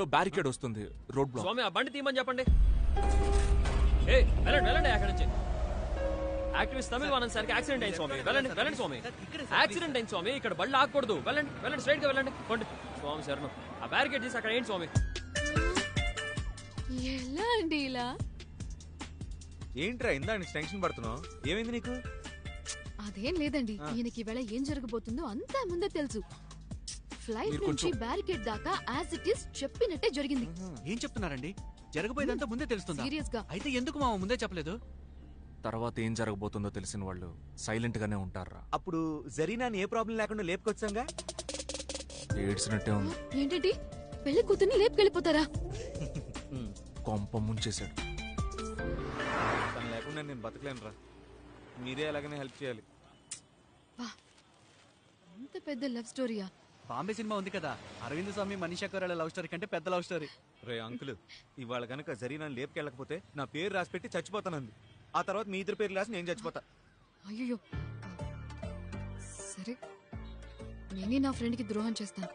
లో బ్యారికేడ్ వస్తుంది, road black. స్వామి ఆ బండి తీయమని చెప్పండి. ఏ వెళ్ళండి వెళ్ళండి అక్కడి నుంచి. యాక్టివిస్ట్ తమిళ వానన్ సార్కి యాక్సిడెంట్ అయింది స్వామి. వెళ్ళండి వెళ్ళండి స్వామి. యాక్సిడెంట్ అయింది స్వామి, ఇక్కడ బళ్ళు ఆగకూడదు. వెళ్ళండి వెళ్ళండి, స్ట్రైట్ గా వెళ్ళండి. కొండి స్వామి శరణం. ఆ బ్యారికేడ్ తీసి అక్కడ ఏంటి స్వామి? ఎలా అండి ఇలా? ఏంట్రా ఇందా టెన్షన్ పడుతున్నావు? ఏమైంది నీకు? అదేం లేదండి, ఈయనకి ఈవేళ ఏం జరగబోతుందో అంతా ముందే తెలుసు. ఫ్లైట్ నుంచి బ్యారికేడ్ దాకా యాజ్ ఇట్ ఈస్ చెప్పినట్టే జరిగింది. ఏం చెప్తున్నారండి? జరగబోయేదంతా ముందే తెలుస్తుందా? సీరియస్ గా. అయితే ఎందుకు మామ ముందే చెప్పలేదు? తర్వాత ఏం జరగబోతుందో తెలిసిన వాళ్ళు సైలెంట్ గానే ఉంటారా. అప్పుడు జరీనాని ఏ ప్రాబ్లం లేకుండా లేపుకొచ్చాంగా. ఏడ్చినట్టే ఉంది. ఏంటంటే పెళ్లి కూతుర్ని లేపుకెళ్ళిపోతారా? కొంప ముంచేశాడు. తను లేకుండా నేను బతకలేను రా. మీరే అలాగనే హెల్ప్ చేయాలి. అంత పెద్ద లవ్ స్టోరీయా? బాంబే సినిమా ఉంది కదా, అరవింద్ స్వామి మనీషా కొయిరాలా లవ్ స్టోరీ కంటే పెద్ద లవ్ స్టోరీ. రే అంకుల్, ఇవాళ కనుక జరీనాని లేపుకెళ్ళకపోతే నా పేరు రాసి పెట్టి చచ్చిపోతానంది. ఆ తర్వాత మీ ఇద్దరు పేర్లు రాసి నేను చచ్చిపోతా. అయ్యో సరే, నేనే నా ఫ్రెండ్ కి ద్రోహం చేస్తాను.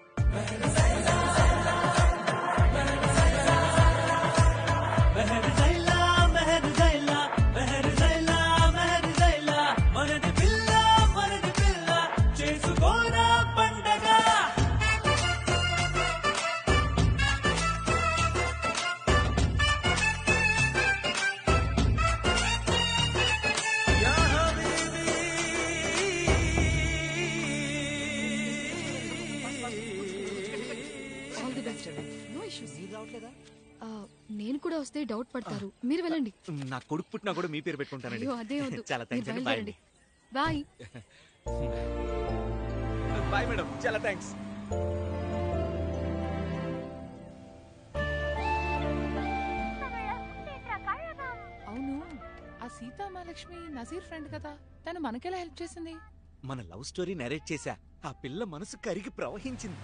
నేను కూడా వస్తే డౌట్ పడతారు, మీరు వెళ్ళండి. నా కొడుకు పుట్టినా కూడా మీ పేరు పెట్టుకుంటానండి. అదే వద్దు. చాలా థ్యాంక్స్ అండి. బాయ్. బాయ్ మేడం, చాలా థ్యాంక్స్. అవును, ఆ సీతామహాలక్ష్మి నజీర్ ఫ్రెండ్ కదా, తను మనకెలా హెల్ప్ చేసింది? మన లవ్ స్టోరీ నరేట్ చేశా, ఆ పిల్ల మనసు కరిగి ప్రవహించింది.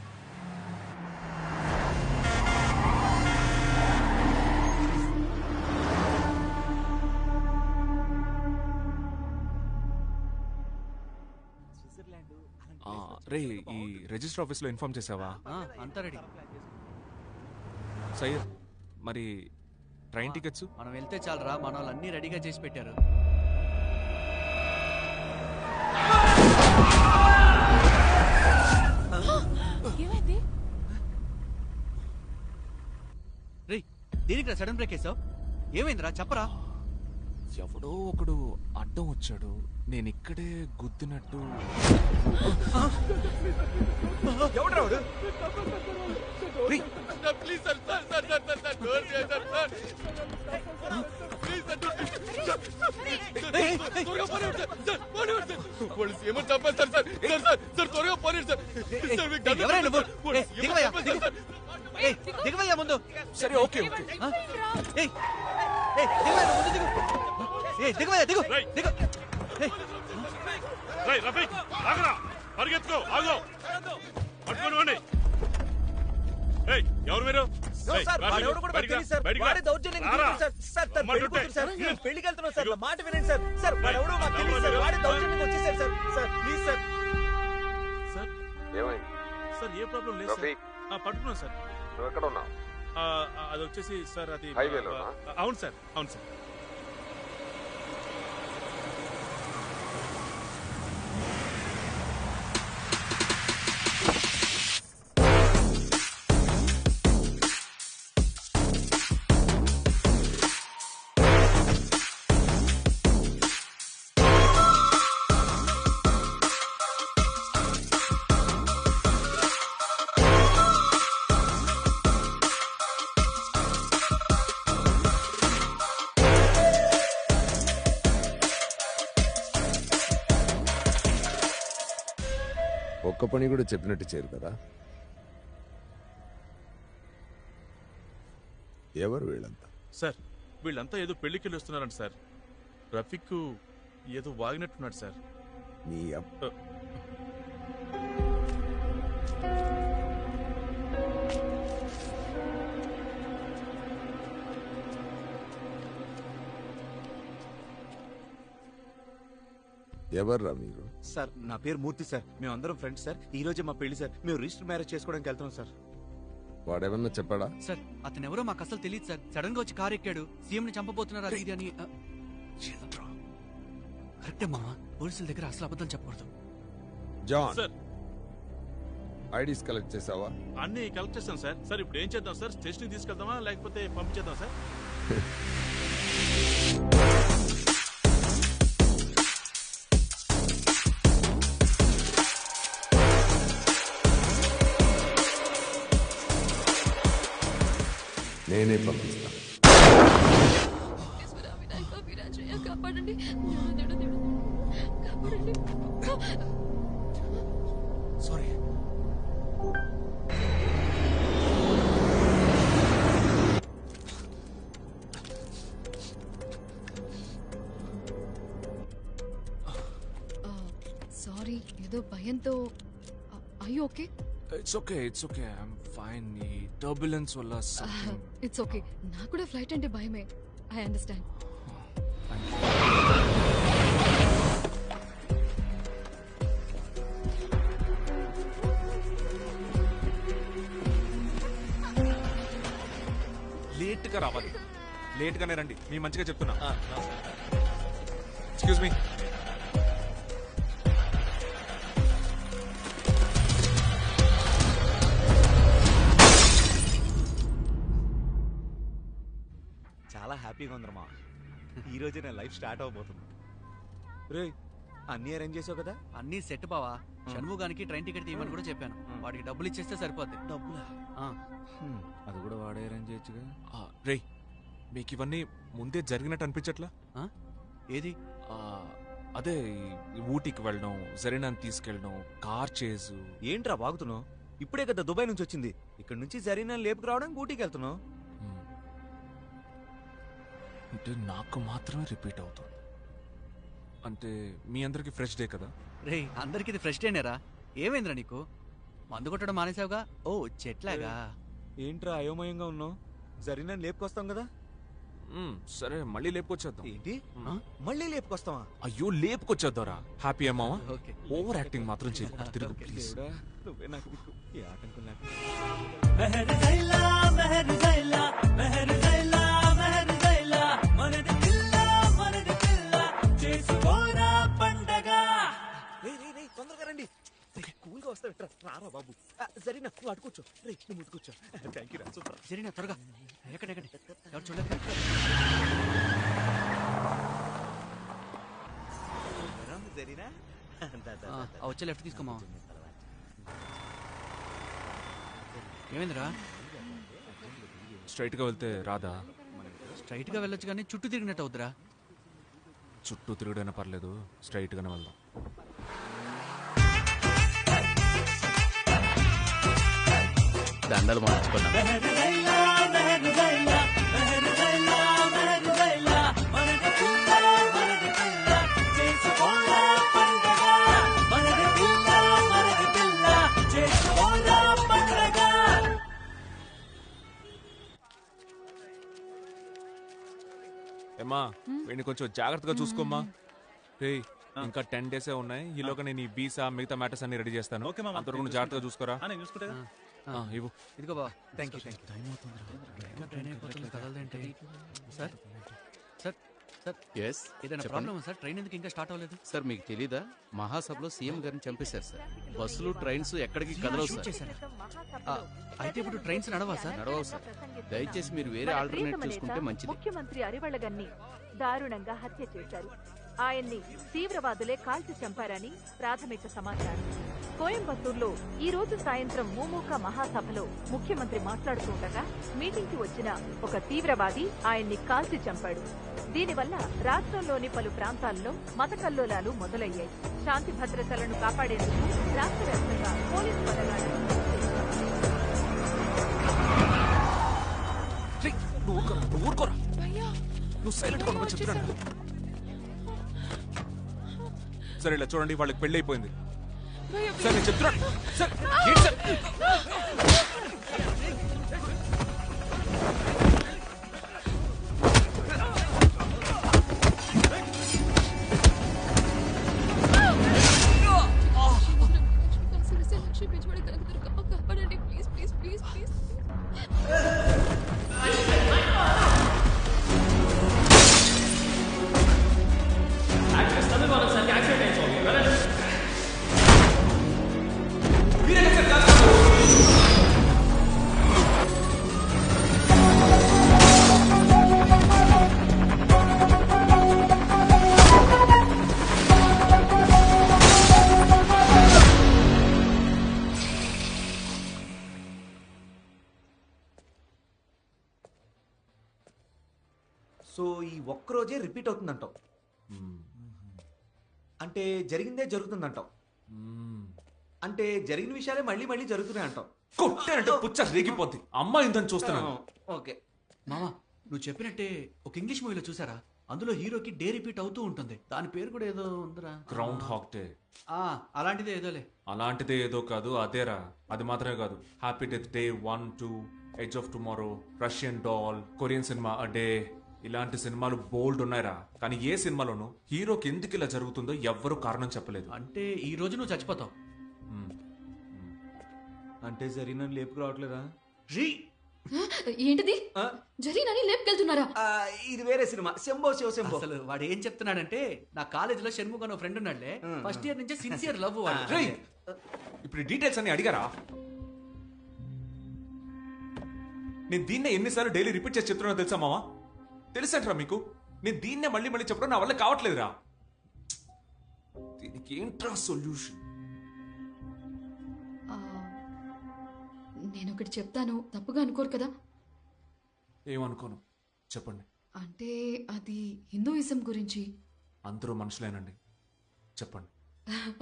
రే ఈ రిజిస్టర్ ఆఫీస్ లో ఇన్ఫార్మ్ చేసావా? అంతా రెడీ. సయ్యద్, మరి ట్రైన్ టికెట్స్? మనం వెళ్తే చాలరా, మన వాళ్ళు అన్ని రెడీగా చేసి పెట్టారు. ఏమైంది? రే దీనికి సడన్ బ్రేక్ వేసావు, ఏమైందిరా చెప్పరా? ఎవడో ఒకడు అడ్డం వచ్చాడు, నేను ఇక్కడే గుద్దినట్టు. ఎవడు? దిగవయ్యా ముందు. సరే ఓకే ఓకే. దిగవయ్యా, దిగు దిగు. పరిగెత్తుకో, ఆగో, పట్టుకోండి. ఎవరు మీరు? పెళ్లికి వెళ్తున్నాం సార్, మాట వినండి సార్. సార్ వాడెవడో మాకు తెలియదు సార్, వాడి దౌర్జన్యం వచ్చేసారు sir. Sir please sir. Sir ఏమైంది సార్? ఏ ప్రాబ్లం లేదు సార్. పట్టుకున్నాం సార్. నువ్వు ఎక్కడ ఉన్నావు? అది వచ్చేసి సార్ అది హైవేలోనా? అవును సార్, అవును సార్. ఒక్క పని కూడా చెప్పినట్టు చేయరు కదా. ఎవరు వీళ్ళంతా? సార్ వీళ్ళంతా ఏదో పెళ్లికి వెళ్ళి వస్తున్నారంట సార్. రఫీక్ ఏదో వాగినట్టున్నాడు సార్. నీ ఎవర్రా మీరు? సార్ నా పేరు మూర్తి సార్, మేము అందరం ఫ్రెండ్స్ సార్. ఈ రోజే మా పెళ్లి సార్, మేము రిజిస్టర్ మ్యారేజ్ చేసుకోవడానికి వెళ్తున్నాం సార్. వాడేమన్నా చెప్పాడా? సార్ అతను ఎవరో మాకు అసలు తెలియదు సార్. సడన్ గా వచ్చి కారు ఎక్కాడు. సీఎం ని చంపబోతున్నారు అది ఇది అని. కరెక్టే మామ, పోలీసుల దగ్గర అసలు అబద్ధం చెప్పకూడదు. జాన్, సార్ ఐడీస్ కలెక్ట్ చేసావా? అన్ని కలెక్ట్ చేస్తాం సార్. సార్ ఇప్పుడు ఏం చేద్దాం సార్? స్టేషన్కి తీసుకెళ్దామా లేకపోతే పంపించేద్దాం సార్? నేనే పంపిస్తా. కాపాడండి, కాపాడండి. సారీ. సారీ, ఏదో భయంతో. I okay? It's okay, it's okay, I'm fine. ఈ టర్బులెన్స్ వల్ల ఇట్స్ ఓకే. నాకు కూడా ఫ్లైట్ అంటే భయమే. I understand. లేట్గా రావాలి. లేట్గానే రండి, మీ మంచిగా చెప్తున్నా. Excuse me. చాలా హ్యాపీగా ఉందమ్మా. ఈ రోజే నా లైఫ్ స్టార్ట్ అవబోతుంది. రే, అన్ని అరేంజ్ చేసావు కదా? అన్ని సెట్ బావా. షణ్ముగానికి ట్రైన్ టికెట్ తీయమని కూడా చెప్పాను. వాడికి డబ్బులు ఇచ్చేస్తే సరిపోద్ది. డబ్బులా? అది కూడా వాడే అరేంజ్ చేయొచ్చుగా. రే, మీకు ఇవన్నీ ముందే జరిగినట్టు అనిపించట్లా? ఏది? అదే ఈ ఊటీకి వెళ్ళడం, జరీనాని తీసుకెళ్ళడం, కార్ చేజు. ఏంట్రా బాగుతున్నావు? ఇప్పుడే కదా దుబాయ్ నుంచి వచ్చింది. ఇక్కడ నుంచి జరీనా లేపుకు రావడానికి ఊటీకి వెళ్తున్నావు. అంటే నాకు మాత్రమే రిపీట్ అవుతుంది. అంటే మీ అందరికి ఫ్రెష్ డే కదా? రే, అందరికి ఇది ఫ్రెష్ డేనేరా. ఏమైందిరా నీకు? మందు కొట్టడం మానేసావుగా? ఓ చెట్లాగా. ఏంట్రా అయోమయంగా ఉన్నావు? జరీనా లేపుకొస్తాం కదా. సరే, మళ్ళీ లేపుకొచ్చేద్దాం. ఏంటి? మళ్ళీ లేపుకొస్తావా? అయ్యో, లేపుకొచ్చేద్దారా. హ్యాపీ అమ్మావా? ఓకే. ఓవర్ యాక్టింగ్ మాత్రం చేయకు. తిరుగు ప్లీజ్. నువ్వే నాకు దిక్కు. ఏ ఆటంకం లేకుండా. తొందరగా రండి. కూల్గా వస్తావు. రారా బాబు. జరీనా, నువ్వు అడుకోవచ్చు. రే, నువ్వు ముట్టుకోవచ్చు. థ్యాంక్ యూ రా, సూపర్. సరేనా, త్వరగా ఎక్కడ ఎవరు చూడలేదు. జరీనా, వచ్చే లెఫ్ట్ తీసుకోమా. ఏమైందిరా? స్ట్రైట్ గా వెళ్తే రాదా? స్ట్రైట్ గా వెళ్ళొచ్చు కానీ చుట్టూ తిరిగినట్టు అవుద్దిరా. చుట్టూ తిరుగుడైనా పర్లేదు, స్ట్రైట్ గానే వెళ్దాం. దండలు మార్చుకున్నాం. ఏమ్మా, వీడిని కొంచెం జాగ్రత్తగా చూసుకోమ్మా. రే, ఇంకా 10 days ఉన్నాయి. ఈలోగా నేను ఈ వీసా మిగతా మ్యాటర్స్ అన్ని రెడీ చేస్తాను. అంతవరకు నువ్వు జాగ్రత్తగా చూసుకోరా. ఇవ్వు. ఇదిగో బావ. Thank you, thank you. Time అవుతుంది. ట్రైన్ అయిపోతుంది, కదలదేంటి? సార్ సార్ సార్, ఎస్, ఏదైనా ప్రాబ్లమ్ సార్? ట్రైన్ ఎందుకు ఇంకా స్టార్ట్ అవ్వలేదు? సార్ మీకు తెలీదా? మహాసభలో సీఎం గారిని చంపేశారు సార్. బస్సులు ట్రైన్స్ ఎక్కడికి కదలవు షూట్ సార్. చేశారా? అయితే ఇప్పుడు ట్రైన్స్ నడవా సార్? నడవవు సార్. దయచేసి మీరు వేరే ఆల్టర్నేట్ చూసుకుంటే మంచిది. ముఖ్యమంత్రి అరివళ్ళగన్ని దారుణంగా హత్య చేశారు. ఆయన్ని తీవ్రవాదులే కాల్చి చంపారని ప్రాథమిక సమాచారం. కోయంబత్తూరులో ఈ రోజు సాయంత్రం మూమూక మహాసభలో ముఖ్యమంత్రి మాట్లాడుతుండగా మీటింగ్ కి వచ్చిన ఒక తీవ్రవాది ఆయన్ని కాల్చి చంపాడు. దీనివల్ల రాష్ట్రంలోని పలు ప్రాంతాల్లో మత కల్లోలాలు మొదలయ్యాయి. శాంతి భద్రతలను కాపాడేందుకు రాష్ట్ర వ్యాప్తంగా పోలీసు బలగాలను సరే, ఇలా చూడండి, వాళ్ళకి పెళ్లి అయిపోయింది. సరే, నేను చెప్తున్నాను. సార్, ఏంటి సార్? లక్ష్మీ పెంచుబడి కనుక కాపాడండి, please please please please. So ఈ ఒక్కరోజే రిపీట్ అవుతుందంటావు. అంటే జరిగిందే జరుగుతుందంటావు. అంటే జరిగిన విషయాలే మళ్ళీ మళ్ళీ జరుగుతున్నాయి అంటావు. కొట్టానంటే పుచ్చ రేగిపోద్ది. అమ్మాయి ఉందని చూస్తున్నాను. ఓకే మామా నువ్వు చెప్పినట్టే ఒక ఇంగ్లీష్ మూవీలో చూసారా, అందులో హీరోకి డే రిపీట్ అవుతూ ఉంటుంది. దాని పేరు కూడా ఏదో ఉందిరా. Groundhog day. అలాంటిదే ఏదోలే. అలాంటిదే ఏదో కాదు, అదేరా. అది మాత్రమే కాదు, happy death day 1, 2, edge of tomorrow, Russian doll, Korean cinema a day, ఇలాంటి సినిమాలు బోల్డ్ ఉన్నాయిరా. కానీ ఏ సినిమాలోనూ హీరోకి ఎందుకు ఇలా జరుగుతుందో ఎవ్వరూ కారణం చెప్పలేదు. అంటే ఈ రోజు నువ్వు చచ్చిపోతావు. అంటే జరిగిన లేపుకు రావట్లేదా? ఏంటిది? జరిగినని లేపుకెళ్తున్నారా? ఇది వేరే సినిమా, శంభో శివ శంభో. అసలు వాడు ఏం చెప్తున్నాడంటే, నా కాలేజీలో షణ్ముఖ్ అనే ఫ్రెండ్ ఉన్నాడులే, ఫస్ట్ ఇయర్ నుంచే సిన్సియర్ లవ్. ఇప్పుడు డీటెయిల్స్ అన్ని అడిగారా? నేను దీన్నే ఎన్నిసార్లు డైలీ రిపీట్ చేసి చెప్తున్నా తెలుసా మావా? తెలుసంటారా మీకు? నేను దీన్నే మళ్ళీ మళ్ళీ చెప్పడం నా వల్ల కావట్లేదురా. దీనికి ఏంట్రా సొల్యూషన్? నేను ఒకటి చెప్తాను, తప్పుగా అనుకోరు కదా? ఏమనుకోను, చెప్పండి. అంటే అది హిందూయిజం గురించి. అందరూ మనుషులేనండి, చెప్పండి.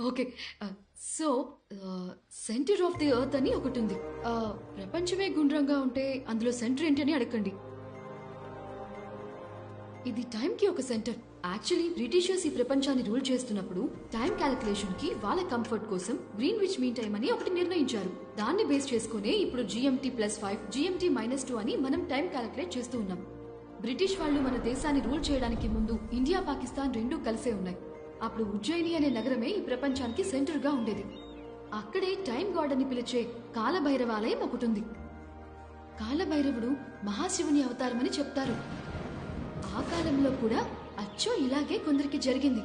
Okay, so centre of the earth అని ఒకటి ఉంది. ప్రపంచమే గుండ్రంగా ఉంటే అందులో సెంటర్ ఏంటి అని అడగండి. ఇది టైం కి ఒక సెంటర్. యాక్చువల్లీ బ్రిటిషర్స్ ఈ ప్రపంచాన్ని రూల్ చేస్తున్నప్పుడు టైం క్యాలిక్యులేషన్ కి వాళ్ళ కంఫర్ట్ కోసం గ్రీన్విచ్ మీన్ టైం అని ఒకటి నిర్ణయించారు. దాన్ని బేస్ చేసుకునే ఇప్పుడు GMT+5, GMT-2 అని మనం టైం క్యాలిక్యులేట్ చేస్తూ ఉన్నాం. బ్రిటిష్ వాళ్ళు మన దేశాన్ని రూల్ చేయడానికి ముందు ఇండియా, పాకిస్తాన్ రెండూ కలిసే ఉన్నాయి. అప్పుడు ఉజ్జయిని అనే నగరమే ఈ ప్రపంచానికి సెంటర్ గా ఉండేది. అక్కడే టైం గాడ్ అని పిలిచే కాలభైరవాలయం ఒకటి ఉంది. కాలభైరవుడు మహాశివుని అవతారమని చెప్తారు. ఆ కాలంలో కూడా అచ్చో ఇలాగే కొందరికి జరిగింది.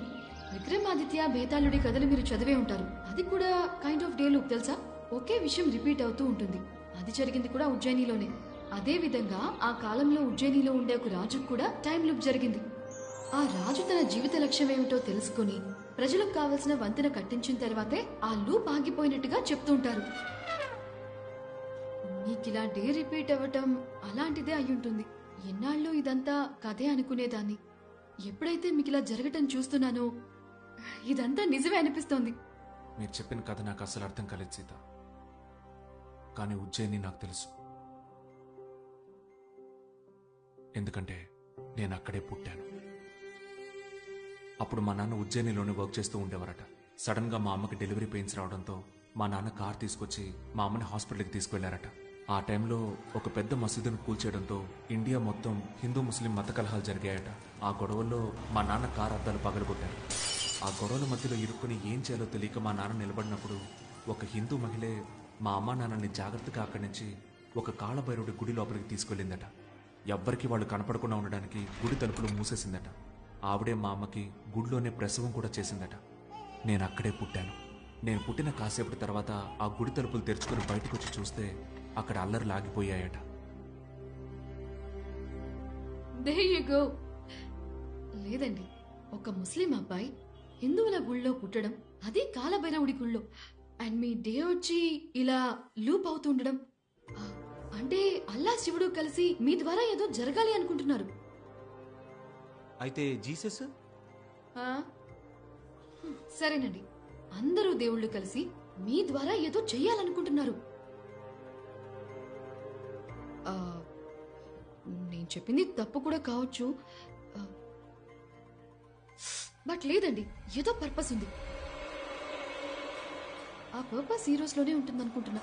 విక్రమాదిత్య, బేతాళుడి కథలు మీరు చదివే ఉంటారు. అది కూడా కైండ్ ఆఫ్ డే లూప్, తెలుసా? ఒకే విషయం రిపీట్ అవుతూ ఉంటుంది. అది జరిగింది కూడా ఉజ్జయినిలోనే. అదే విధంగా ఆ కాలంలో ఉజ్జయినిలో ఉండే ఒక రాజుకు కూడా టైం లూప్ జరిగింది. ఆ రాజు తన జీవిత లక్ష్యం ఏమిటో తెలుసుకుని ప్రజలకు కావలసిన వంతెన కట్టించిన తర్వాతే ఆ లూప్ ఆగిపోయినట్టుగా చెప్తుంటారు. మీకిలా డే రిపీట్ అవ్వటం అలాంటిదే అయ్యుంటుంది. ఎన్నాళ్ళు ఇదంతా కథే అనుకునేదాన్ని. ఎప్పుడైతే మీకు ఇలా జరగటం చూస్తున్నానో ఇదంతా నిజమే అనిపిస్తోంది. మీరు చెప్పిన కథ నాకు అసలు అర్థం కాలేదు సీత. కానీ ఉజ్జయిని నాకు తెలుసు. ఎందుకంటే నేను అక్కడే పుట్టాను. అప్పుడు మా నాన్న ఉజ్జయినిలోనే వర్క్ చేస్తూ ఉండేవారట. సడన్ గా మా అమ్మకి డెలివరీ పెయిన్స్ రావడంతో మా నాన్న కార్ తీసుకొచ్చి మా అమ్మని హాస్పిటల్కి తీసుకువెళ్లారట. ఆ టైంలో ఒక పెద్ద మసీదును కూల్చేయడంతో ఇండియా మొత్తం హిందూ ముస్లిం మత కలహాలు జరిగాయట. ఆ గొడవల్లో మా నాన్న కార్ అద్దాలు పగలగొట్టారు. ఆ గొడవల మధ్యలో ఇరుక్కుని ఏం చేయాలో తెలియక మా నాన్న నిలబడినప్పుడు ఒక హిందూ మహిళే మా అమ్మ నాన్నని జాగ్రత్తగా అక్కడి నుంచి ఒక కాళభైరవుడి గుడి లోపలికి తీసుకెళ్ళిందట. ఎవ్వరికి వాళ్ళు కనపడకుండా ఉండడానికి గుడి తలుపులు మూసేసిందట. ఆవిడే మా అమ్మకి గుడిలోనే ప్రసవం కూడా చేసిందట. నేను అక్కడే పుట్టాను. నేను పుట్టిన కాసేపటి తర్వాత ఆ గుడి తలుపులు తెరుచుకుని బయటకు వచ్చి చూస్తే అక్కడ అల్లరి లాగిపోయాయట. There you go. లేదండి, ఒక ముస్లిం అబ్బాయి హిందువుల గుళ్ళో పుట్టడం, అది కాలభైరవుడి గుళ్ళో, అండ్ మీ డే వచ్చి ఇలా లూప్ అవుతుండడం అంటే అల్లా శివుడు కలిసి మీ ద్వారా ఏదో జరగాలి అనుకుంటున్నారు. అయితే జీసస్? సరేనండి, అందరూ దేవుళ్ళు కలిసి మీ ద్వారా ఏదో చెయ్యాలనుకుంటున్నారు. నేను చెప్పింది తప్పు కూడా కావచ్చు, బట్ లేదండి, ఏదో పర్పస్ ఉంది. ఆ పర్పస్ ఈ రోజులోనే ఉంటుంది అనుకుంటున్నా.